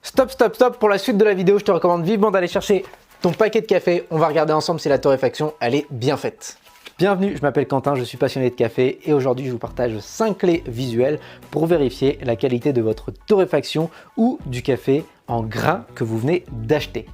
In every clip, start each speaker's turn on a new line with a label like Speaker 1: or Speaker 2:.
Speaker 1: Stop, stop, stop. Pour la suite de la vidéo, je te recommande vivement d'aller chercher ton paquet de café. On va regarder ensemble si la torréfaction, elle est bien faite. Bienvenue, je m'appelle Quentin, je suis passionné de café et aujourd'hui je vous partage 5 clés visuelles pour vérifier la qualité de votre torréfaction ou du café en grains que vous venez d'acheter.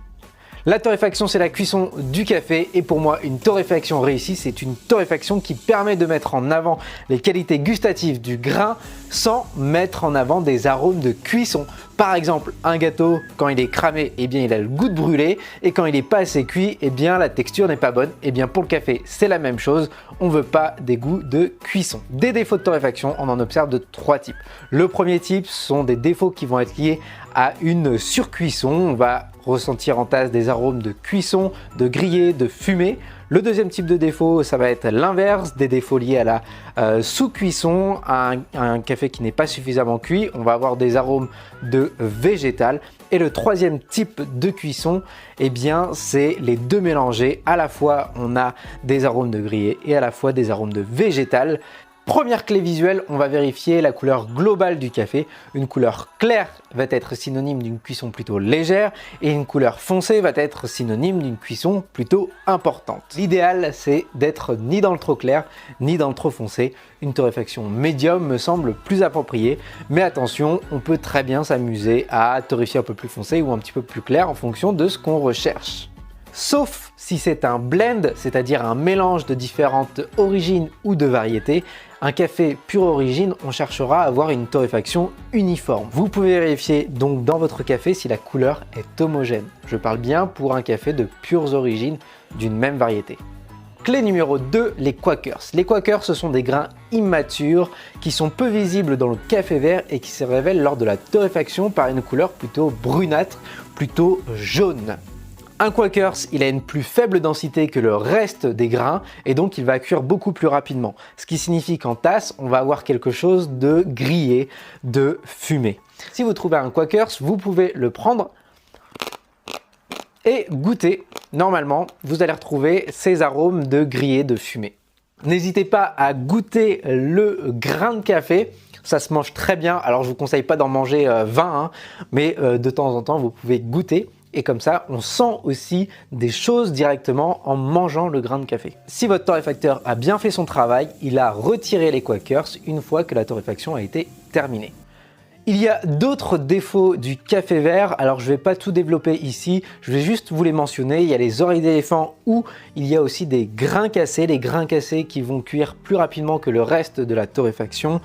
Speaker 1: La torréfaction, c'est la cuisson du café et pour moi, une torréfaction réussie, c'est une torréfaction qui permet de mettre en avant les qualités gustatives du grain sans mettre en avant des arômes de cuisson. Par exemple, un gâteau, quand il est cramé, eh bien, il a le goût de brûlé et quand il n'est pas assez cuit, eh bien, la texture n'est pas bonne. Eh bien, pour le café, c'est la même chose. On ne veut pas des goûts de cuisson. Des défauts de torréfaction, on en observe de 3 types. Le premier type sont des défauts qui vont être liés à une surcuisson. On va ressentir en tasse des arômes de cuisson, de grillé, de fumé. Le deuxième type de défaut, ça va être l'inverse, des défauts liés à la sous-cuisson, à un café qui n'est pas suffisamment cuit. On va avoir des arômes de végétal. Et le troisième type de cuisson, eh bien, c'est les deux mélangés. À la fois, on a des arômes de grillé et à la fois des arômes de végétal. Première clé visuelle, on va vérifier la couleur globale du café. Une couleur claire va être synonyme d'une cuisson plutôt légère et une couleur foncée va être synonyme d'une cuisson plutôt importante. L'idéal, c'est d'être ni dans le trop clair ni dans le trop foncé. Une torréfaction médium me semble plus appropriée, mais attention, on peut très bien s'amuser à torréfier un peu plus foncé ou un petit peu plus clair en fonction de ce qu'on recherche. Sauf si c'est un blend, c'est-à-dire un mélange de différentes origines ou de variétés. Un café pure origine, on cherchera à avoir une torréfaction uniforme. Vous pouvez vérifier donc dans votre café si la couleur est homogène. Je parle bien pour un café de pures origines d'une même variété. Clé numéro 2, les Quakers. Les Quakers, ce sont des grains immatures qui sont peu visibles dans le café vert et qui se révèlent lors de la torréfaction par une couleur plutôt brunâtre, plutôt jaune. Un Quakers, il a une plus faible densité que le reste des grains et donc il va cuire beaucoup plus rapidement. Ce qui signifie qu'en tasse, on va avoir quelque chose de grillé, de fumé. Si vous trouvez un Quakers, vous pouvez le prendre et goûter. Normalement, vous allez retrouver ces arômes de grillé, de fumé. N'hésitez pas à goûter le grain de café. Ça se mange très bien. Alors, je ne vous conseille pas d'en manger 20, mais de temps en temps, vous pouvez goûter. Et comme ça, on sent aussi des choses directement en mangeant le grain de café. Si votre torréfacteur a bien fait son travail, il a retiré les Quakers une fois que la torréfaction a été terminée. Il y a d'autres défauts du café vert, alors je ne vais pas tout développer ici, je vais juste vous les mentionner. Il y a les oreilles d'éléphant où il y a aussi des grains cassés, les grains cassés qui vont cuire plus rapidement que le reste de la torréfaction.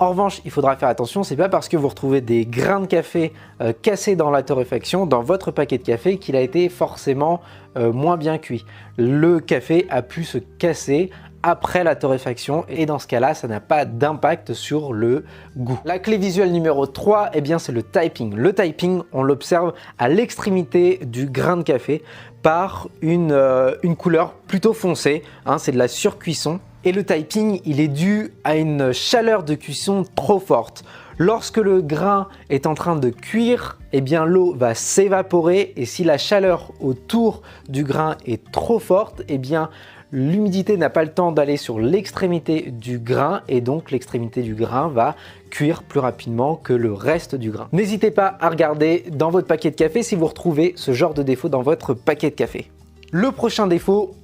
Speaker 1: En revanche, il faudra faire attention, c'est pas parce que vous retrouvez des grains de café cassés dans la torréfaction, dans votre paquet de café, qu'il a été forcément moins bien cuit. Le café a pu se casser après la torréfaction et dans ce cas-là, ça n'a pas d'impact sur le goût. La clé visuelle numéro 3, eh bien, c'est le typing. Le typing, on l'observe à l'extrémité du grain de café par une couleur plutôt foncée, hein, c'est de la surcuisson. Et le typing, il est dû à une chaleur de cuisson trop forte. Lorsque le grain est en train de cuire, eh bien l'eau va s'évaporer et si la chaleur autour du grain est trop forte, eh bien l'humidité n'a pas le temps d'aller sur l'extrémité du grain et donc l'extrémité du grain va cuire plus rapidement que le reste du grain. N'hésitez pas à regarder dans votre paquet de café si vous retrouvez ce genre de défaut dans votre paquet de café. Le prochain défaut,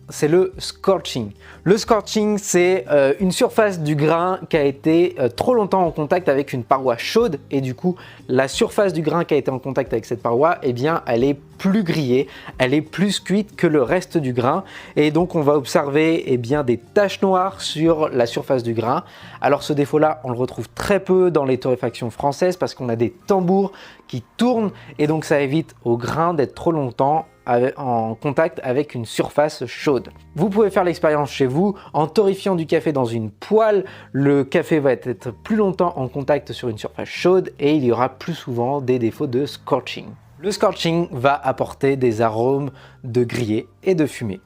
Speaker 1: c'est le scorching. Le scorching, c'est une surface du grain qui a été trop longtemps en contact avec une paroi chaude et du coup, la surface du grain qui a été en contact avec cette paroi, eh bien, elle est plus grillée, elle est plus cuite que le reste du grain et donc on va observer eh bien, des taches noires sur la surface du grain. Alors ce défaut-là, on le retrouve très peu dans les torréfactions françaises parce qu'on a des tambours qui tournent et donc ça évite au grain d'être trop longtemps en contact avec une surface chaude. Vous pouvez faire l'expérience chez vous en torréfiant du café dans une poêle. Le café va être plus longtemps en contact sur une surface chaude et il y aura plus souvent des défauts de scorching. Le scorching va apporter des arômes de grillé et de fumée.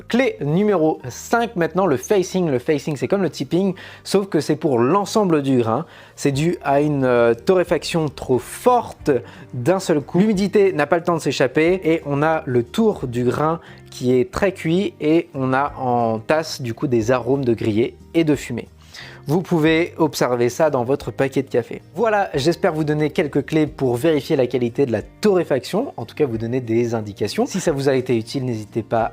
Speaker 1: Clé numéro 5 maintenant, le facing. Le facing, c'est comme le tipping, sauf que c'est pour l'ensemble du grain. C'est dû à une torréfaction trop forte d'un seul coup. L'humidité n'a pas le temps de s'échapper et on a le tour du grain qui est très cuit et on a en tasse du coup des arômes de grillé et de fumée. vous pouvez observer ça dans votre paquet de café. Voilà, j'espère vous donner quelques clés pour vérifier la qualité de la torréfaction, en tout cas vous donner des indications. Si ça vous a été utile, n'hésitez pas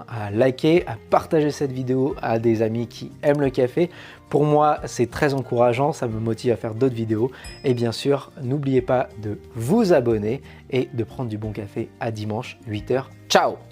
Speaker 1: à liker, à partager cette vidéo à des amis qui aiment le café. Pour moi, c'est très encourageant, ça me motive à faire d'autres vidéos. Et bien sûr, n'oubliez pas de vous abonner et de prendre du bon café à dimanche, 8 h. Ciao!